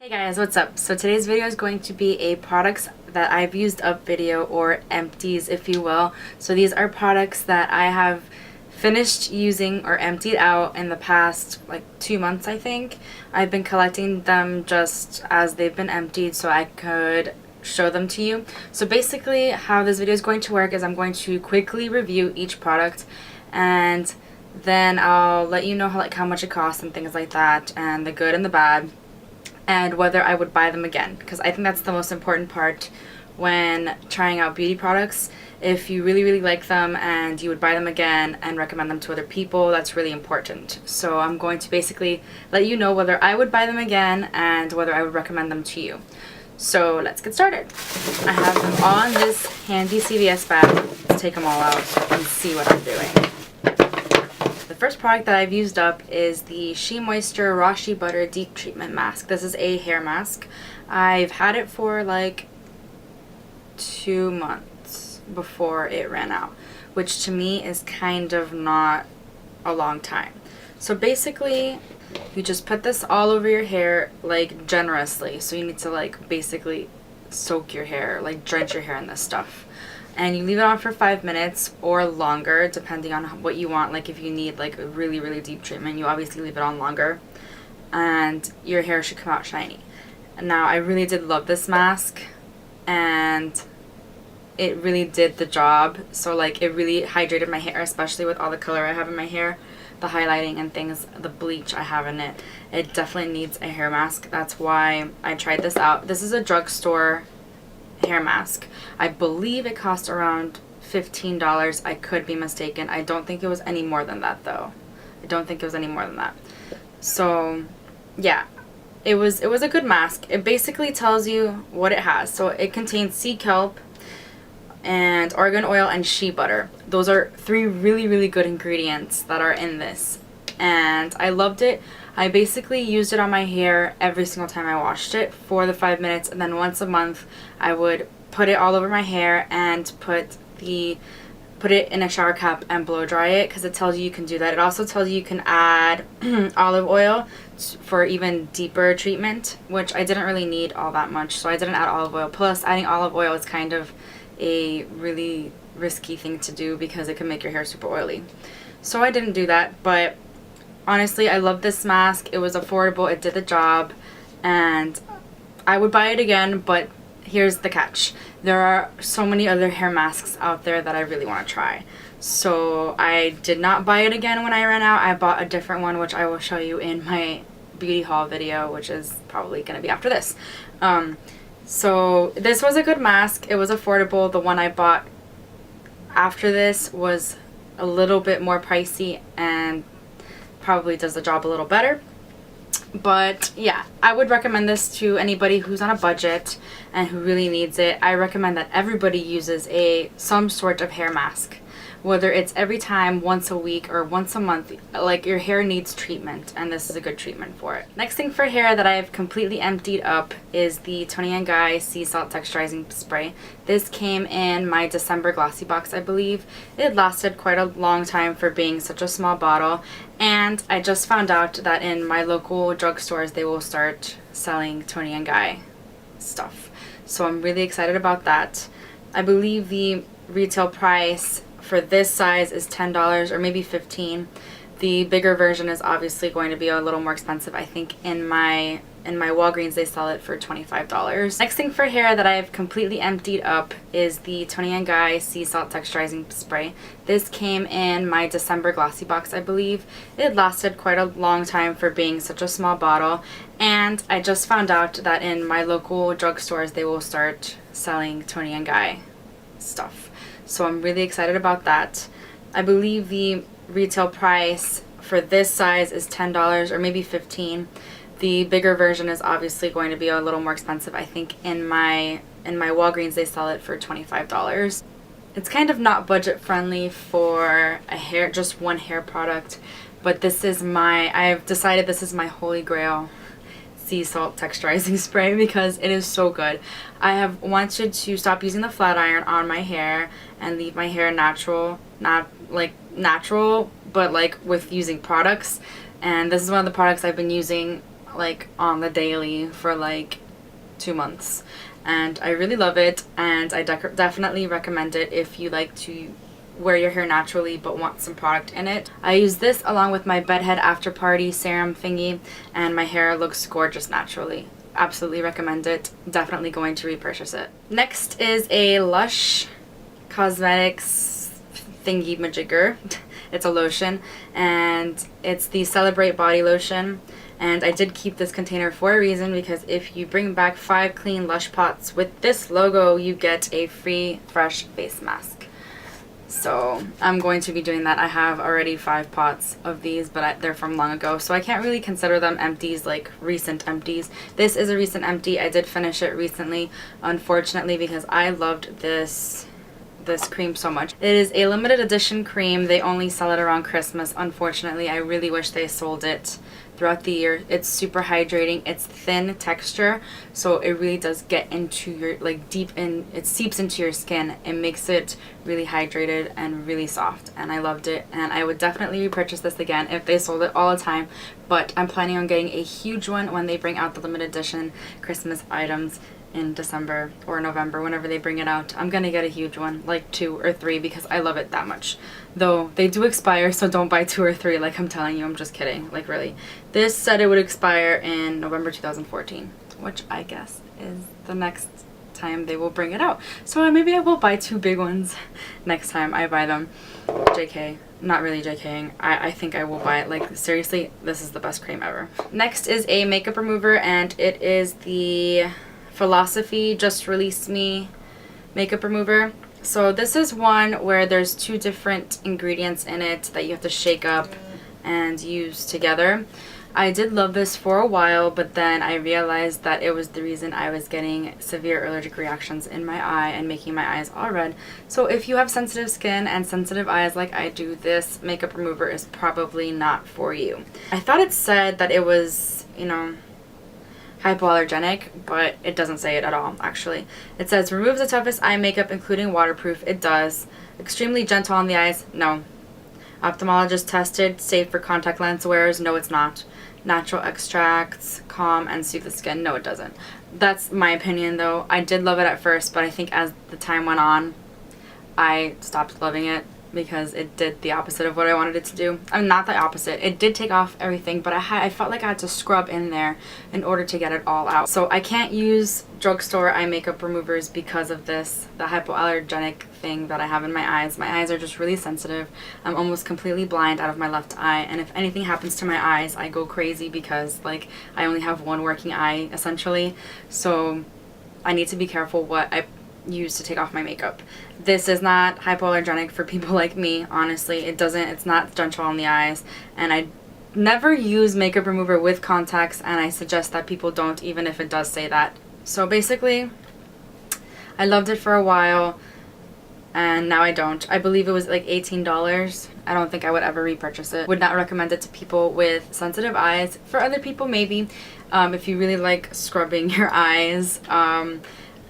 Hey guys, what's up? So today's video is going to be a products that I've used up video, or empties if you will. So these are products that I have finished using or emptied out in the past like 2 months, I think. I've been collecting them just as they've been emptied so I could show them to you. So basically how this video is going to work is I'm going to quickly review each product and then I'll let you know how much it costs and things like that, and the good and the bad, and whether I would buy them again, because I think that's the most important part when trying out beauty products. If you really like them and you would buy them again and recommend them to other people, that's really important. So I'm going to basically let you know whether I would buy them again and whether I would recommend them to you. So let's get started. I have them all in this handy CVS bag. Let's take them all out and see what I'm doing. The first product that I've used up is the Shea Moisture Raw Shea Butter Deep Treatment Mask. This is a hair mask. I've had it for like 2 months before it ran out, which to me is kind of not a long time. So basically, you just put this all over your hair, like generously. So you need to like basically soak your hair, like drench your hair in this stuff. And you leave it on for 5 minutes or longer, depending on what you want. Like if you need like a really deep treatment, you obviously leave it on longer, and your hair should come out shiny. Now I really did love this mask, and it really did the job. So like it really hydrated my hair, especially with all the color I have in my hair, the highlighting and things, the bleach I have in it. It definitely needs a hair mask. That's why I tried this out. This is a drugstore hair mask. I believe it cost around $15. I could be mistaken. I don't think it was any more than that though. I don't think it was any more than that. So yeah, it was a good mask. It basically tells you what it has. So it contains sea kelp and argan oil and shea butter. Those are 3 really good ingredients that are in this, and I loved it. I basically used it on my hair every single time I washed it for the 5 minutes, and then once a month I would put it all over my hair and put it in a shower cap and blow dry it, because it tells you can do that. It also tells you can add olive oil for even deeper treatment, which I didn't really need all that much, so I didn't add olive oil. Plus, adding olive oil is kind of a really risky thing to do because it can make your hair super oily. So I didn't do that, but honestly, I love this mask. It was affordable, it did the job, and I would buy it again, but here's the catch. There are so many other hair masks out there that I really want to try. So I did not buy it again when I ran out. I bought a different one, which I will show you in my beauty haul video, which is probably going to be after this. So this was a good mask. It was affordable. The one I bought after this was a little bit more pricey and probably does the job a little better. But yeah, I would recommend this to anybody who's on a budget and who really needs it. I recommend that everybody uses some sort of hair mask, whether it's every time, once a week, or once a month. Like, your hair needs treatment, and this is a good treatment for it. Next thing for hair that I've completely emptied up is the Toni Sea Salt Texturizing Spray. This came in my December glossy box, I believe. It lasted quite a long time for being such a small bottle, and I just found out that in my local drugstores they will start selling Toni stuff. So I'm really excited about that. I believe the retail price for this size is $10 or maybe $15. The bigger version is obviously going to be a little more expensive. I think in my Walgreens they sell it for $25. Next thing for hair that I've completely emptied up is the Toni Sea Salt Texturizing Spray. This came in my December glossy box, I believe. It lasted quite a long time for being such a small bottle, and I just found out that in my local drugstores they will start selling Toni stuff. So I'm really excited about that. I believe the retail price for this size is $10 or maybe $15. The bigger version is obviously going to be a little more expensive. I think in my Walgreens they sell it for $25. It's kind of not budget friendly for just one hair product, but I've decided this is my holy grail sea salt texturizing spray because it is so good. I have wanted to stop using the flat iron on my hair and leave my hair natural, but like with using products, and this is one of the products I've been using like on the daily for like 2 months, and I really love it, and I definitely recommend it if you like to wear your hair naturally but want some product in it. I use this along with my Bedhead After Party serum thingy, and my hair looks gorgeous naturally. Absolutely recommend it. Definitely going to repurchase it. Next is a LUSH Cosmetics thingy majigger. It's a lotion, and it's the Celebrate Body Lotion. And I did keep this container for a reason, because if you bring back 5 clean LUSH pots with this logo, you get a free fresh face mask. So I'm going to be doing that. I have already 5 pots of these, but they're from long ago, so I can't really consider them empties, like recent empties. This is a recent empty. I did finish it recently, unfortunately, because I loved this cream so much. It is a limited edition cream. They only sell it around Christmas. Unfortunately, I really wish they sold it throughout the year. It's super hydrating. It's thin texture, so it really does get into your, like, deep in, it seeps into your skin. It makes it really hydrated and really soft, and I loved it, and I would definitely repurchase this again if they sold it all the time. But I'm planning on getting a huge one when they bring out the limited edition Christmas items in December or November, whenever they bring it out. I'm gonna get a huge one, like 2 or 3, because I love it that much. Though they do expire, so don't buy 2 or 3, like I'm telling you. I'm just kidding, like really. This said it would expire in November 2014, which I guess is the next time they will bring it out. So maybe I will buy 2 big ones next time I buy them. JK. Not really JKing. I think I will buy it. Like, seriously, this is the best cream ever. Next is a makeup remover, and it is the Philosophy Just Release Me makeup remover. So this is one where there's 2 different ingredients in it that you have to shake up and use together. I did love this for a while, but then I realized that it was the reason I was getting severe allergic reactions in my eye and making my eyes all red. So if you have sensitive skin and sensitive eyes like I do, this makeup remover is probably not for you. I thought it said that it was, you know, hypoallergenic, but it doesn't say it at all, actually. It says removes the toughest eye makeup, including waterproof. It does. Extremely gentle on the eyes. No. Ophthalmologist tested, safe for contact lens wearers. No, it's not. Natural extracts, calm and soothe the skin. No, it doesn't. That's my opinion, though. I did love it at first, but I think as the time went on, I stopped loving it, because it did the opposite of what I wanted it to do. I mean, not the opposite. It did take off everything, but I felt like I had to scrub in there in order to get it all out. So I can't use drugstore eye makeup removers because of this, the hypoallergenic thing that I have in my eyes. My eyes are just really sensitive. I'm almost completely blind out of my left eye, and if anything happens to my eyes, I go crazy, because like I only have one working eye essentially. So I need to be careful what I use to take off my makeup. This is not hypoallergenic for people like me, honestly. It's not gentle on the eyes, and I never use makeup remover with contacts, and I suggest that people don't, even if it does say that. So basically, I loved it for a while, and now I don't. I believe it was like $18. I don't think I would ever repurchase it. Would not recommend it to people with sensitive eyes. For other people, maybe, if you really like scrubbing your eyes,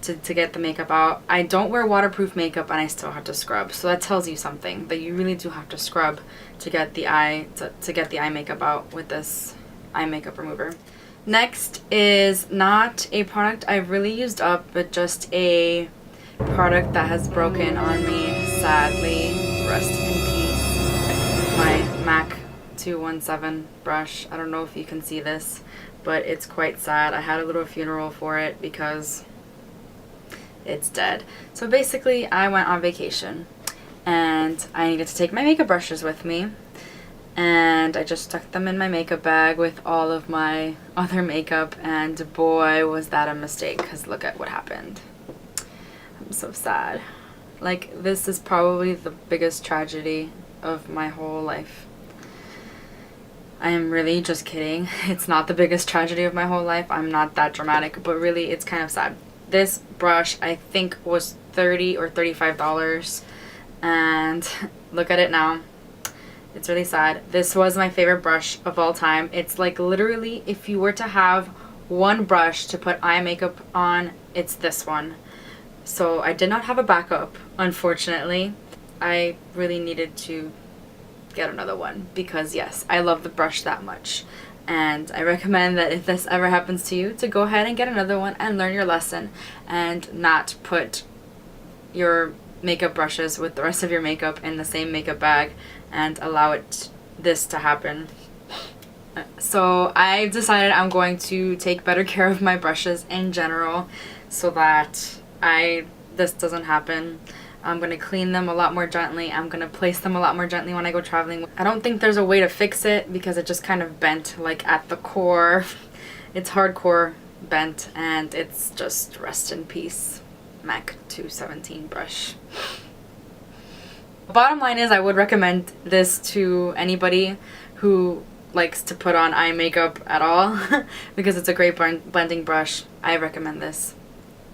to get the makeup out. I don't wear waterproof makeup, and I still have to scrub, so that tells you something, that you really do have to scrub to get the eye to get the eye makeup out with this eye makeup remover. Next is not a product I've really used up, but just a product that has broken on me, sadly. Rest in peace. My MAC 217 brush. I don't know if you can see this, but it's quite sad. I had a little funeral for it because it's dead. So basically, I went on vacation, and I needed to take my makeup brushes with me, and I just stuck them in my makeup bag with all of my other makeup, and boy, was that a mistake, because look at what happened. I'm so sad. Like, this is probably the biggest tragedy of my whole life. I am really just kidding. It's not the biggest tragedy of my whole life. I'm not that dramatic, but really, it's kind of sad. This brush, I think, was $30 or $35, and look at it now. It's really sad. This was my favorite brush of all time. It's like literally, if you were to have one brush to put eye makeup on, it's this one. So I did not have a backup, unfortunately. I really needed to get another one, because yes, I love the brush that much. And I recommend that if this ever happens to you, to go ahead and get another one and learn your lesson and not put your makeup brushes with the rest of your makeup in the same makeup bag and allow this to happen. So I decided I'm going to take better care of my brushes in general so that this doesn't happen. I'm going to clean them a lot more gently. I'm going to place them a lot more gently when I go traveling. I don't think there's a way to fix it because it just kind of bent like at the core. It's hardcore bent and it's just rest in peace. MAC 217 brush. Bottom line is I would recommend this to anybody who likes to put on eye makeup at all because it's a great blending brush. I recommend this.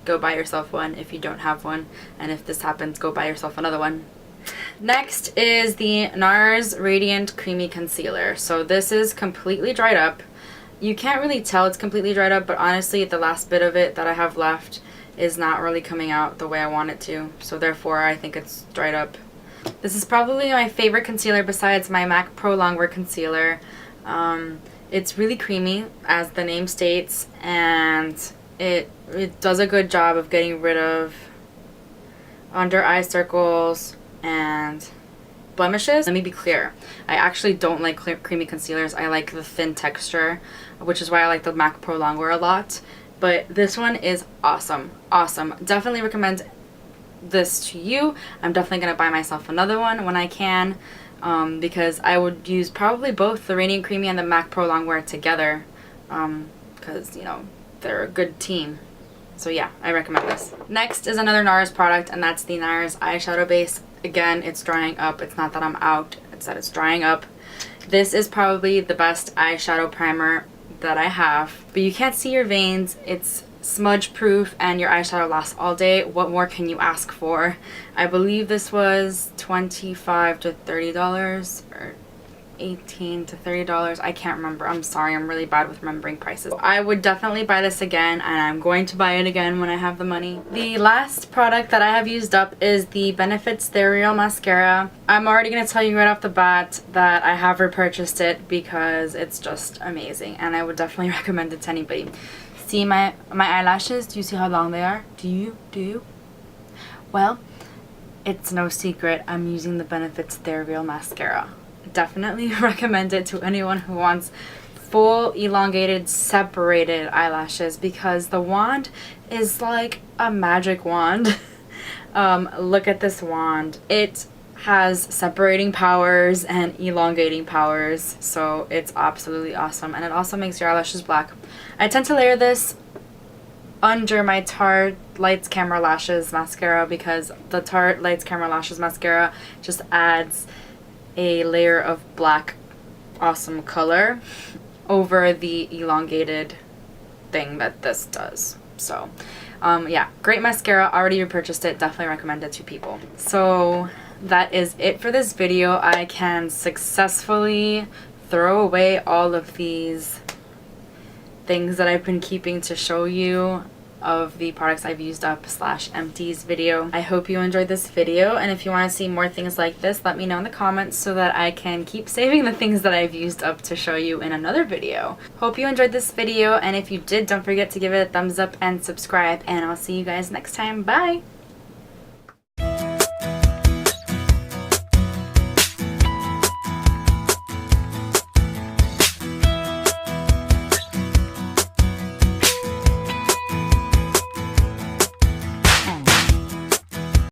Go buy yourself one if you don't have one, and if this happens, go buy yourself another one. Next is the NARS Radiant Creamy Concealer. So this is completely dried up. You can't really tell it's completely dried up, but honestly the last bit of it that I have left is not really coming out the way I want it to, so therefore I think it's dried up. This is probably my favorite concealer besides my MAC Pro Longwear concealer. It's really creamy, as the name states, and it does a good job of getting rid of under eye circles and blemishes. Let me be clear, I actually don't like creamy concealers. I like the thin texture, which is why I like the MAC Pro Longwear a lot. But this one is awesome. Awesome. Definitely recommend this to you. I'm definitely going to buy myself another one when I can, because I would use probably both the Radiant Creamy and the MAC Pro Longwear together, because, you know, they're a good team. So yeah, I recommend this. Next is another NARS product, and that's the NARS eyeshadow base. Again, it's drying up. It's not that I'm out, it's that it's drying up. This is probably the best eyeshadow primer that I have, but you can't see your veins. It's smudge proof and your eyeshadow lasts all day. What more can you ask for? I believe this was $25 to $30 or $18 to $30. I can't remember. I'm sorry, I'm really bad with remembering prices. I would definitely buy this again, and I'm going to buy it again when I have the money. The last product that I have used up is the Benefit Stereo Mascara. I'm already going to tell you right off the bat that I have repurchased it because it's just amazing, and I would definitely recommend it to anybody. See my eyelashes? Do you see how long they are? Do you? Well, it's no secret I'm using the Benefit Stereo Mascara. Definitely recommend it to anyone who wants full elongated separated eyelashes, because the wand is like a magic wand. Look at this wand. It has separating powers and elongating powers, so it's absolutely awesome, and it also makes your eyelashes black. I tend to layer this under my Tarte Lights Camera Lashes mascara because the Tarte Lights Camera Lashes mascara just adds a layer of black awesome color over the elongated thing that this does. So yeah, great mascara. Already repurchased it. Definitely recommend it to people. So that is it for this video. I can successfully throw away all of these things that I've been keeping to show you of the products I've used up / empties video. I hope you enjoyed this video, and if you want to see more things like this, let me know in the comments so that I can keep saving the things that I've used up to show you in another video. Hope you enjoyed this video, and if you did, don't forget to give it a thumbs up and subscribe, and I'll see you guys next time. Bye!